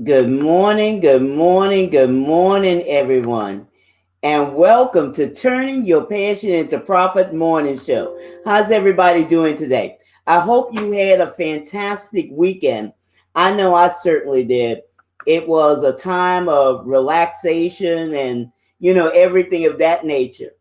Good morning, everyone. And welcome to Turning Your Passion into Profit Morning Show. How's everybody doing today? I hope you had a fantastic weekend. I know I certainly did. It was a time of relaxation and, everything of that nature.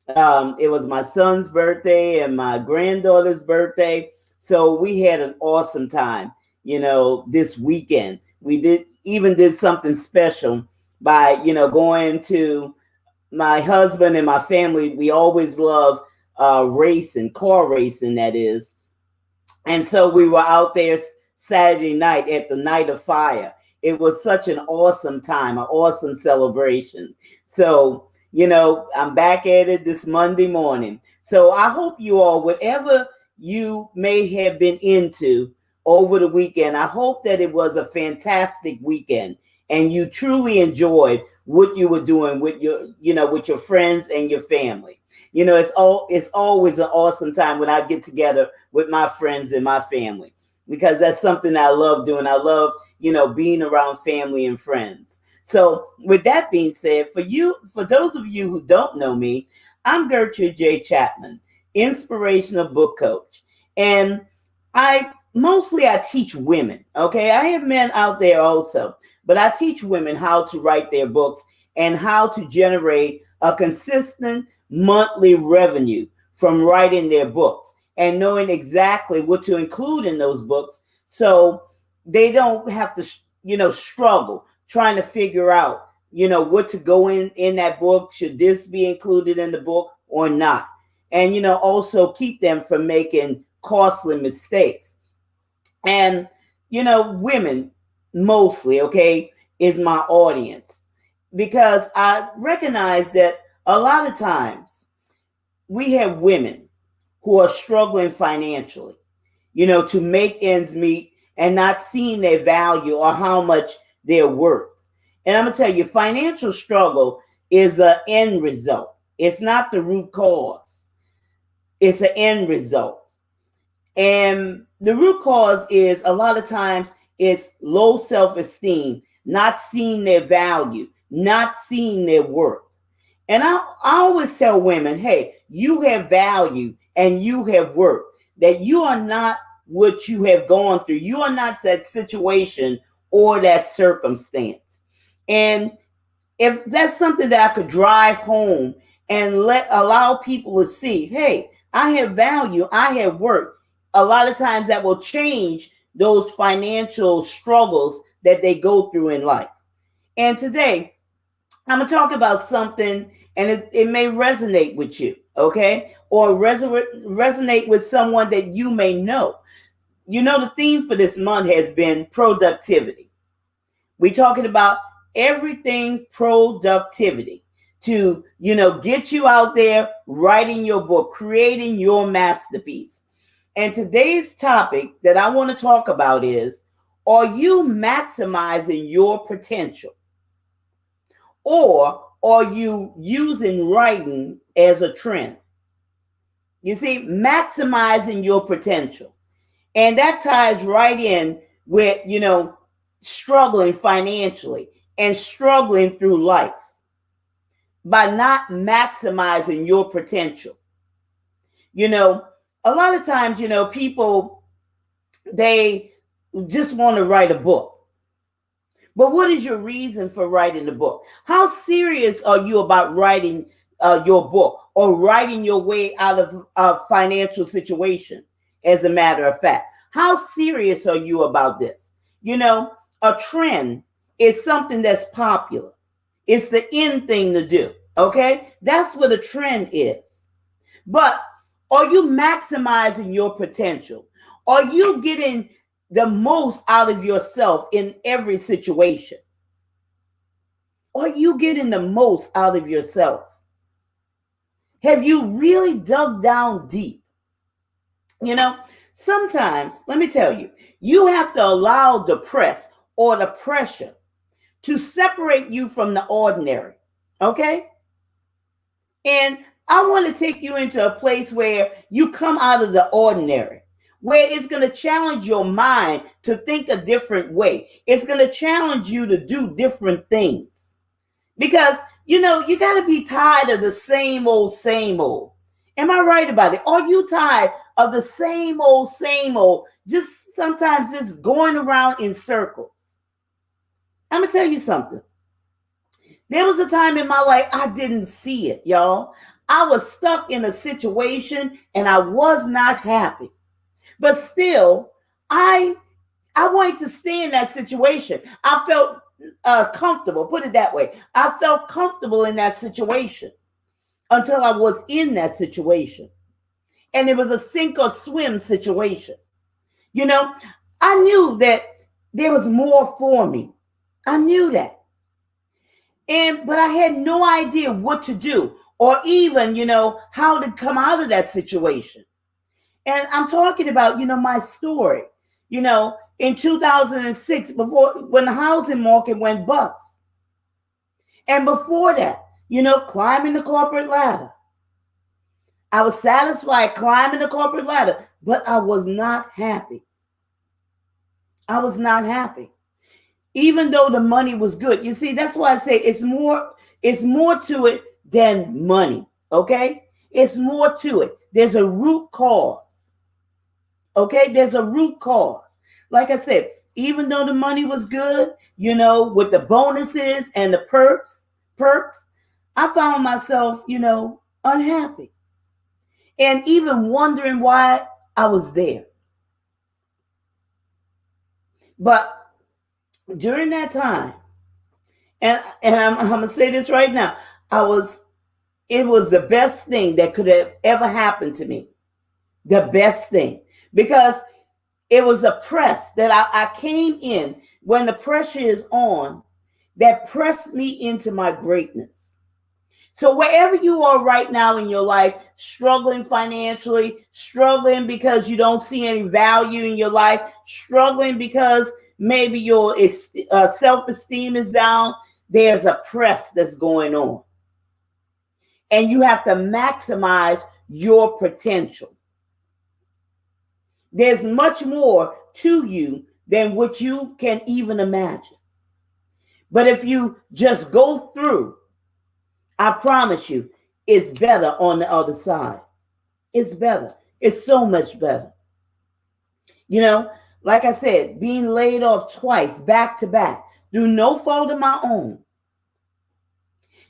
It was my son's birthday and my granddaughter's birthday. So we had an awesome time, this weekend. We did something special by, going to my husband and my family. We always love racing, car racing, that is. And so we were out there Saturday night at the Night of Fire. It was such an awesome time, an awesome celebration. So, I'm back at it this Monday morning. So I hope you all, whatever you may have been into over the weekend, I hope that it was a fantastic weekend and you truly enjoyed what you were doing with with your friends and your family. It's always an awesome time when I get together with my friends and my family because that's something I love doing. I love, being around family and friends. So with that being said, for those of you who don't know me, I'm Gertrude J. Chapman, inspirational book coach. And I teach women. Okay. I have men out there also, but I teach women how to write their books and how to generate a consistent monthly revenue from writing their books and knowing exactly what to include in those books so they don't have to struggle trying to figure out what to go in that book. Should this be included in the book or not? And also keep them from making costly mistakes. And women mostly, okay, is my audience because I recognize that a lot of times we have women who are struggling financially, to make ends meet and not seeing their value or how much they're worth. And I'm going to tell you, financial struggle is an end result. It's not the root cause. It's an end result. And the root cause is a lot of times it's low self-esteem, not seeing their value, not seeing their worth. And I always tell women, hey, you have value and you have worth, that you are not what you have gone through. You are not that situation or that circumstance. And if that's something that I could drive home and allow people to see, hey, I have value, I have worth. A lot of times that will change those financial struggles that they go through in life. And today, I'm going to talk about something and it may resonate with you, okay? Or resonate with someone that you may know. The theme for this month has been productivity. We're talking about everything productivity to, get you out there writing your book, creating your masterpiece. And today's topic that I want to talk about is, are you maximizing your potential? Or are you using writing as a trend? You see, maximizing your potential. And that ties right in with, struggling financially and struggling through life by not maximizing your potential. You know, a lot of times, people, they just want to write a book. But what is your reason for writing the book? How serious are you about writing your book or writing your way out of a financial situation, as a matter of fact? How serious are you about this? A trend is something that's popular. It's the in thing to do. Okay? That's what a trend is. But are you maximizing your potential? Are you getting the most out of yourself in every situation? Are you getting the most out of yourself? Have you really dug down deep? Sometimes, let me tell you, you have to allow the press or the pressure to separate you from the ordinary. Okay? And I want to take you into a place where you come out of the ordinary, where it's going to challenge your mind to think a different way. It's going to challenge you to do different things. Because, you got to be tired of the same old, same old. Am I right about it? Are you tired of the same old, just sometimes just going around in circles? I'm going to tell you something. There was a time in my life I didn't see it, y'all. I was stuck in a situation and I was not happy. But still, I wanted to stay in that situation. I felt comfortable, put it that way. I felt comfortable in that situation until I was in that situation. And it was a sink or swim situation. I knew that there was more for me. I knew that. But I had no idea what to do or even, how to come out of that situation. And I'm talking about, my story, in 2006, when the housing market went bust. And before that, climbing the corporate ladder. I was satisfied climbing the corporate ladder, but I was not happy. I was not happy. Even though the money was good. You see, that's why I say it's more to it than money. Okay? It's more to it. There's a root cause. Okay? There's a root cause. Like I said, even though the money was good, with the bonuses and the perks, I found myself, unhappy. And even wondering why I was there. But during that time, and I'm going to say this right now, it was the best thing that could have ever happened to me. The best thing. Because it was a press that I came in when the pressure is on that pressed me into my greatness. So wherever you are right now in your life, struggling financially, struggling because you don't see any value in your life, struggling because maybe your self-esteem is down, there's a press that's going on. And you have to maximize your potential. There's much more to you than what you can even imagine. But if you just go through, I promise you, it's better on the other side. It's better. It's so much better. Like I said, being laid off twice, back to back, through no fault of my own.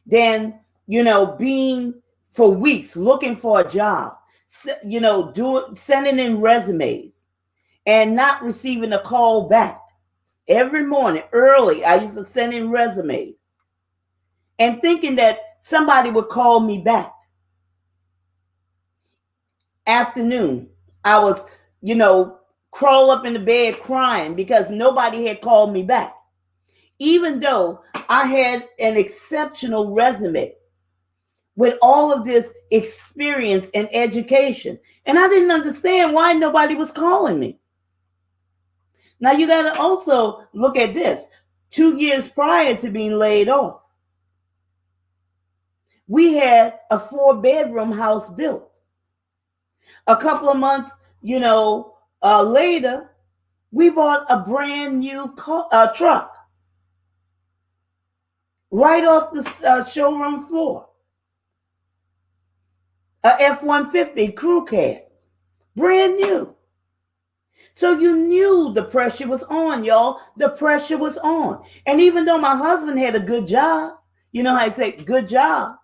Then, being for weeks looking for a job, sending in resumes and not receiving a call back. Every morning, early, I used to send in resumes and thinking that somebody would call me back. Afternoon, I was, crawl up in the bed crying because nobody had called me back. Even though I had an exceptional resume with all of this experience and education. And I didn't understand why nobody was calling me. Now you got to also look at this. 2 years prior to being laid off, we had a 4-bedroom house built. A couple of months, later, we bought a brand new truck right off the showroom floor. A F-150 crew cab, brand new. So you knew the pressure was on, y'all. The pressure was on. And even though my husband had a good job, you know how I say good job,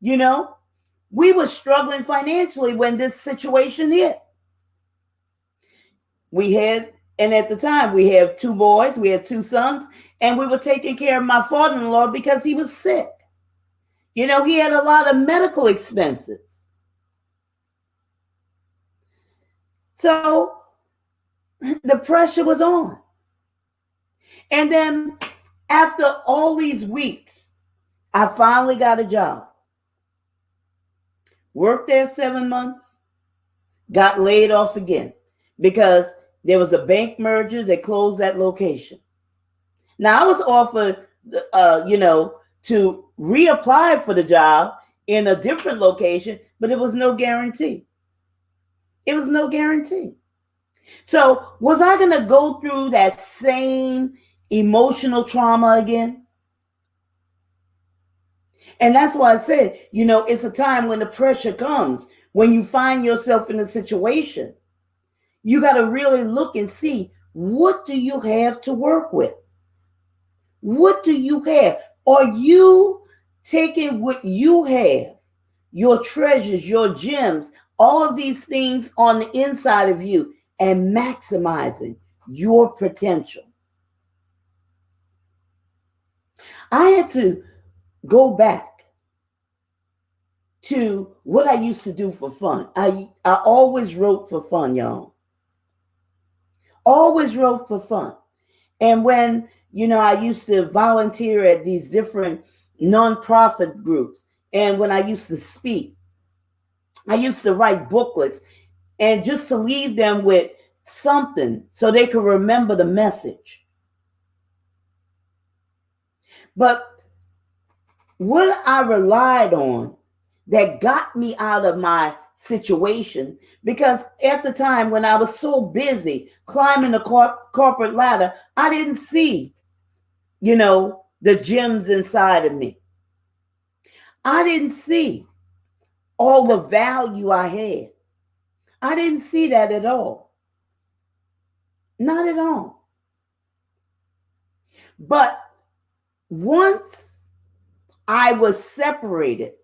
we were struggling financially when this situation hit. And at the time, we had 2 boys, we had 2 sons, and we were taking care of my father-in-law because he was sick. He had a lot of medical expenses. So the pressure was on. And then after all these weeks, I finally got a job. Worked there 7 months, got laid off again because there was a bank merger that closed that location. Now I was offered, to reapply for the job in a different location, but it was no guarantee. It was no guarantee. So, was I going to go through that same emotional trauma again? And that's why I said, it's a time when the pressure comes, when you find yourself in a situation, you got to really look and see, what do you have to work with? What do you have? Are you taking what you have, your treasures, your gems, all of these things on the inside of you, and maximizing your potential? I had to go back to what I used to do for fun. I always wrote for fun, y'all. Always wrote for fun. And when, I used to volunteer at these different nonprofit groups, and when I used to speak, I used to write booklets, and just to leave them with something so they could remember the message. But what I relied on that got me out of my situation, because at the time when I was so busy climbing the corporate ladder, I didn't see, the gems inside of me. I didn't see all the value I had. I didn't see that at all. Not at all. But once I was separated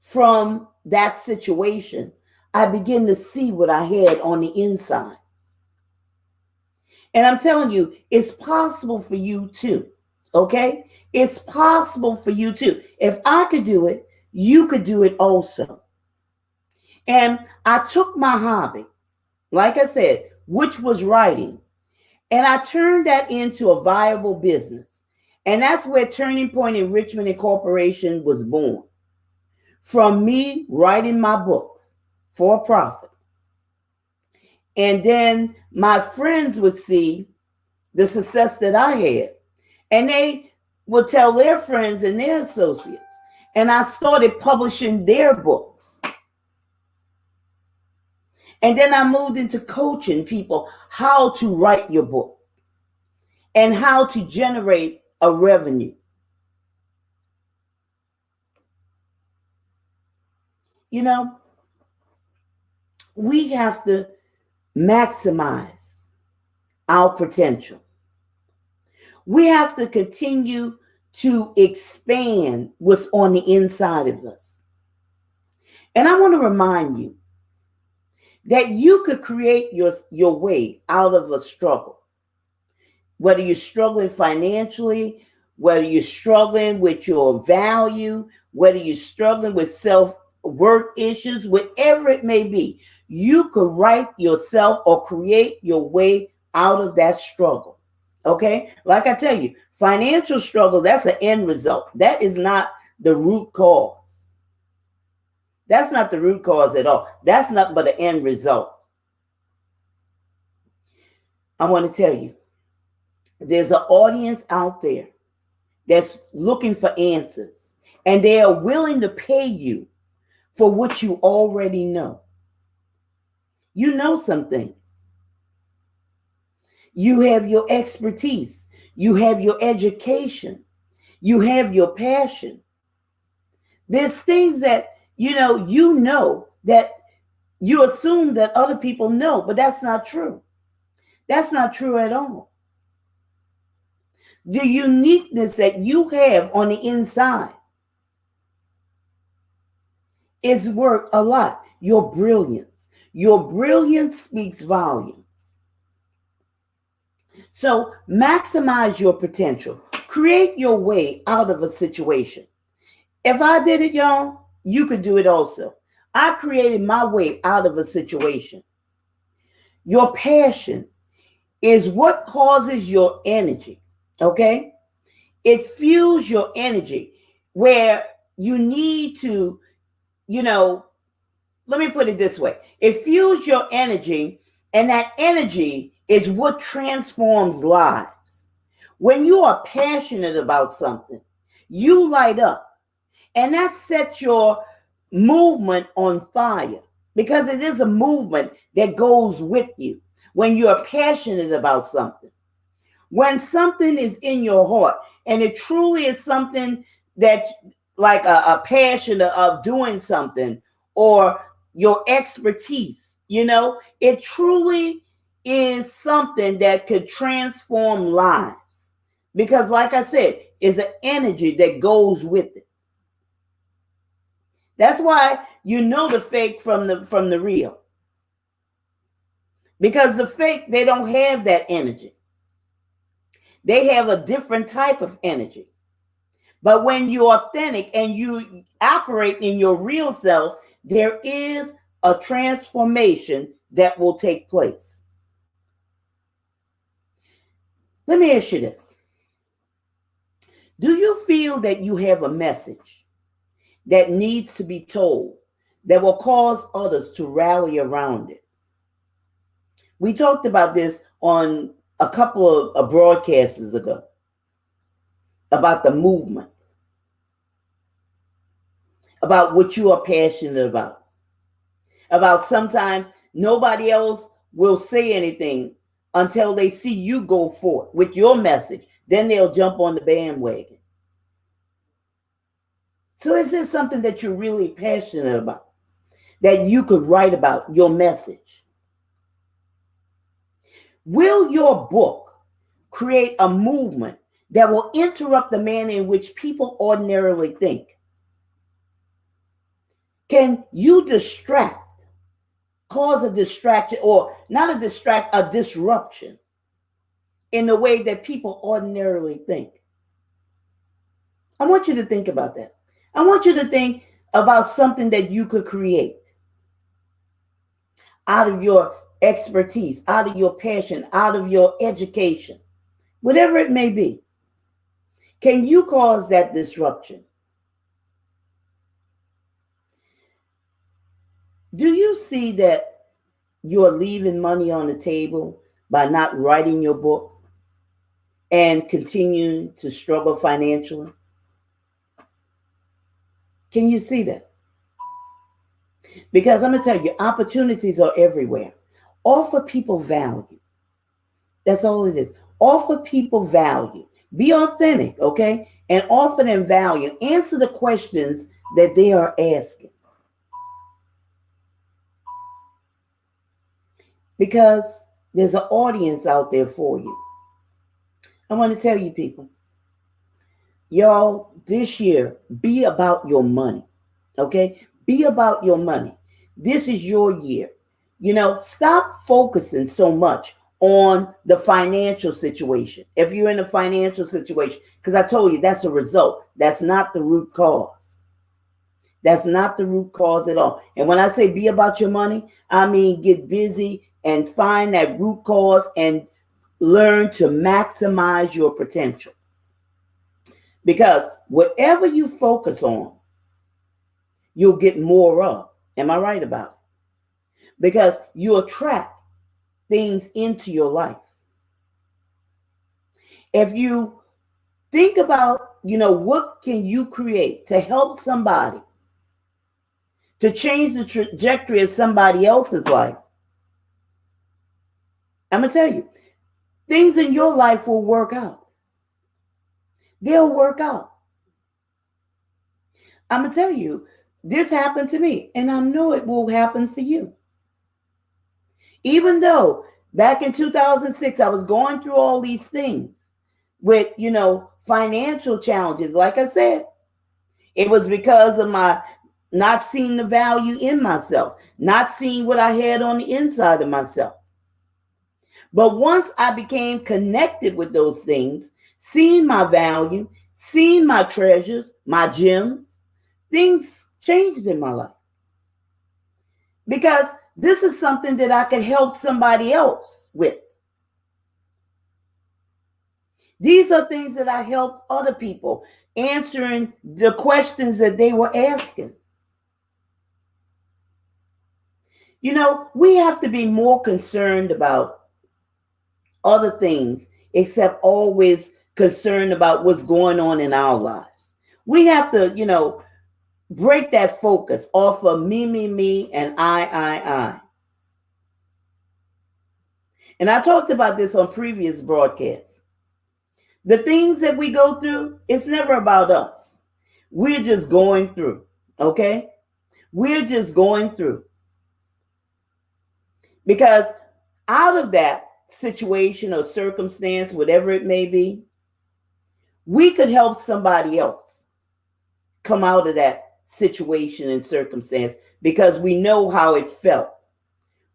from that situation, I began to see what I had on the inside. And I'm telling you, it's possible for you too. Okay? It's possible for you too. If I could do it, you could do it also. And I took my hobby, like I said, which was writing, and I turned that into a viable business. And that's where Turning Point Enrichment Incorporation was born. From me writing my books for profit. And then my friends would see the success that I had, and they would tell their friends and their associates. And I started publishing their books. And then I moved into coaching people how to write your book and how to generate a revenue. We have to maximize our potential. We have to continue to expand what's on the inside of us. And I want to remind you that you could create your way out of a struggle. Whether you're struggling financially, whether you're struggling with your value, whether you're struggling with self-worth issues, whatever it may be, you could write yourself or create your way out of that struggle. Okay? Like I tell you, financial struggle, that's an end result. That is not the root cause. That's not the root cause at all. That's nothing but an end result. I want to tell you, there's an audience out there that's looking for answers, and they are willing to pay you for what you already know. You know some things. You have your expertise. You have your education. You have your passion. There's things that, you know that you assume that other people know, but that's not true. That's not true at all. The uniqueness that you have on the inside is worth a lot. Your brilliance. Your brilliance speaks volumes. So maximize your potential. Create your way out of a situation. If I did it, y'all, you could do it also. I created my way out of a situation. Your passion is what causes your energy. Okay? It fuels your energy where you need to, let me put it this way. It fuels your energy, and that energy is what transforms lives. When you are passionate about something, you light up, and that sets your movement on fire. because it is a movement that goes with you when you're passionate about something. When something is in your heart and it truly is something that, like a passion of doing something, or your expertise, it truly is something that could transform lives. Because, like I said, it's an energy that goes with it. That's why you know the fake from the real. Because the fake, they don't have that energy. They have a different type of energy. But when you're authentic and you operate in your real self, there is a transformation that will take place. Let me ask you this. Do you feel that you have a message that needs to be told that will cause others to rally around it? We talked about this on a couple of broadcasts ago about the movement, about what you are passionate about sometimes nobody else will say anything until they see you go forth with your message. Then they'll jump on the bandwagon. So is this something that you're really passionate about, that you could write about your message? Will your book create a movement that will interrupt the manner in which people ordinarily think? Can you cause a distraction, or not a disruption in the way that people ordinarily think? I want you to think about that. I want you to think about something that you could create out of your expertise, out of your passion, out of your education, whatever it may be. Can you cause that disruption? Do you see that you're leaving money on the table by not writing your book and continuing to struggle financially? Can you see that? Because I'm going to tell you, opportunities are everywhere. Offer people value. That's all it is. Offer people value. Be authentic, okay? And offer them value. Answer the questions that they are asking. Because there's an audience out there for you. I want to tell you, people, y'all, this year, be about your money, okay? Be about your money. This is your year. Stop focusing so much on the financial situation. If you're in a financial situation, because I told you that's a result. That's not the root cause. That's not the root cause at all. And when I say be about your money, I mean get busy and find that root cause and learn to maximize your potential. Because whatever you focus on, you'll get more of. Am I right about it? Because you attract things into your life. If you think about, what can you create to help somebody, to change the trajectory of somebody else's life, I'm going to tell you, things in your life will work out. They'll work out. I'm going to tell you, this happened to me, and I know it will happen for you. Even though back in 2006, I was going through all these things with, financial challenges. Like I said, it was because of my not seeing the value in myself, not seeing what I had on the inside of myself. But once I became connected with those things, seeing my value, seeing my treasures, my gems, things changed in my life. Because this is something that I could help somebody else with. These are things that I helped other people answering the questions that they were asking. We have to be more concerned about other things except always concerned about what's going on in our lives. We have to, break that focus off of me, and I. And I talked about this on previous broadcasts. The things that we go through, it's never about us. We're just going through, okay? We're just going through. Because out of that situation or circumstance, whatever it may be, we could help somebody else come out of that situation and circumstance because we know how it felt.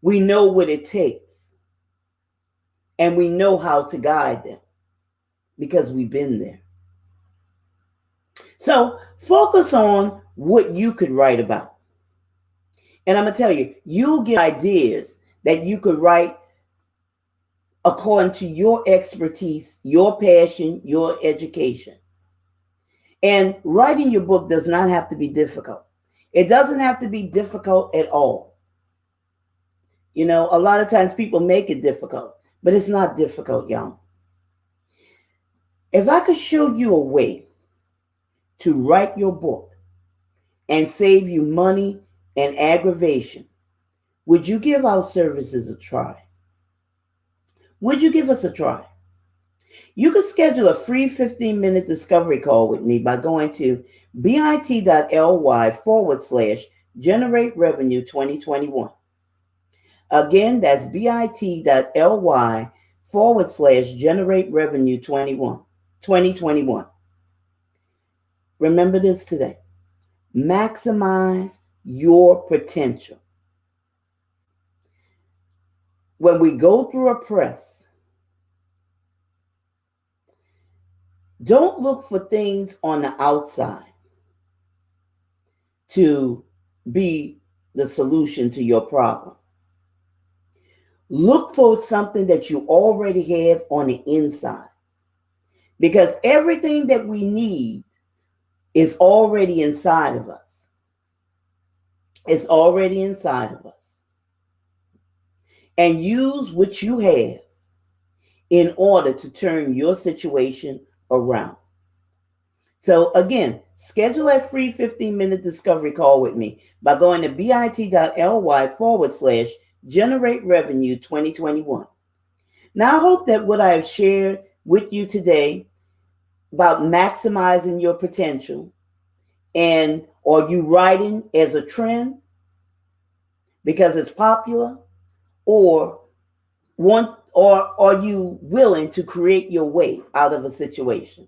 We know what it takes. And we know how to guide them because we've been there. So focus on what you could write about. And I'm going to tell you, you'll get ideas that you could write according to your expertise, your passion, your education. And writing your book does not have to be difficult. It doesn't have to be difficult at all. You know, a lot of times people make it difficult, but it's not difficult, y'all. If I could show you a way to write your book and save you money and aggravation, would you give our services a try? Would you give us a try? You could schedule a free 15-minute discovery call with me by going to bit.ly/generate revenue 2021. Again, that's bit.ly/generate revenue 2021. Remember this today. Maximize your potential. When we go through a press, don't look for things on the outside to be the solution to your problem. Look for something that you already have on the inside. Because everything that we need is already inside of us. It's already inside of us. And use what you have in order to turn your situation around. So again, schedule a free 15-minute discovery call with me by going to bit.ly/generate revenue 2021. Now, I hope that what I have shared with you today about maximizing your potential, and are you writing as a trend because it's popular, or are you willing to create your way out of a situation?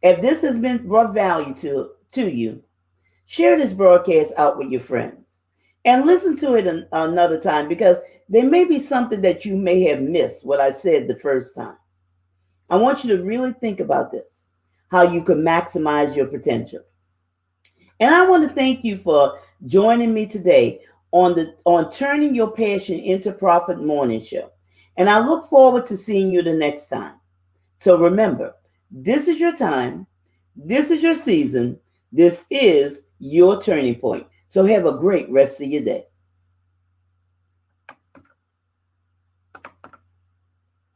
If this has been brought value to you, share this broadcast out with your friends and listen to it another time, because there may be something that you may have missed what I said the first time. I want you to really think about this, how you can maximize your potential. And I want to thank you for joining me today on Turning Your Passion into Profit Morning Show. And I look forward to seeing you the next time. So remember, this is your time. This is your season. This is your turning point. So have a great rest of your day.